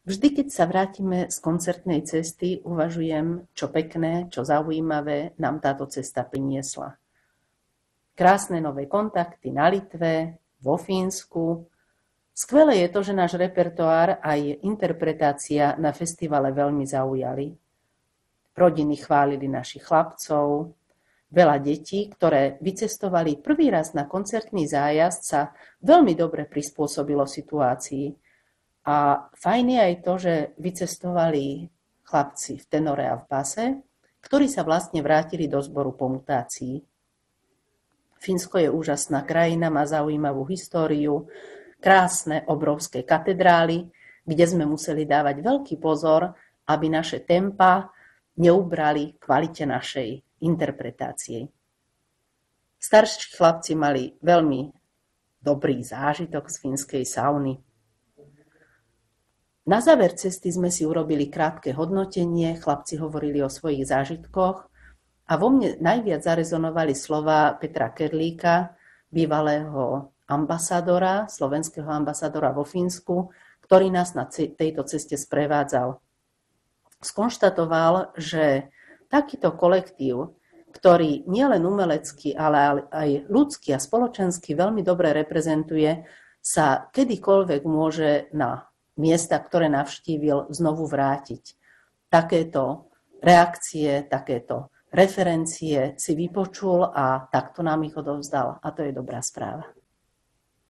Vždy, keď sa vrátime z koncertnej cesty, uvažujem, čo pekné, čo zaujímavé nám táto cesta priniesla. Krásne nové kontakty na Litve, vo Fínsku. Skvelé je to, že náš repertoár aj interpretácia na festivale veľmi zaujali. Rodiny chválili našich chlapcov. Veľa detí, ktoré vycestovali prvý raz na koncertný zájazd, sa veľmi dobre prispôsobilo situácii. A fajn je aj to, že vycestovali chlapci v tenore a v base, ktorí sa vlastne vrátili do zboru po mutácii. Fínsko je úžasná krajina, má zaujímavú históriu, krásne, obrovské katedrály, kde sme museli dávať veľký pozor, aby naše tempa neubrali kvalite našej interpretácie. Starší chlapci mali veľmi dobrý zážitok z fínskej sauny. Na záver cesty sme si urobili krátke hodnotenie, chlapci hovorili o svojich zážitkoch a vo mne najviac zarezonovali slová Petra Kerlíka, bývalého ambasadora, slovenského ambasadora vo Fínsku, ktorý nás na tejto ceste sprevádzal. Skonštatoval, že takýto kolektív, ktorý nielen umelecky, ale aj ľudsky a spoločensky veľmi dobre reprezentuje, sa kedykoľvek môže na miesta, ktoré navštívil, znovu vrátiť. Takéto reakcie, takéto referencie si vypočul a takto nám ich odovzdal. A to je dobrá správa.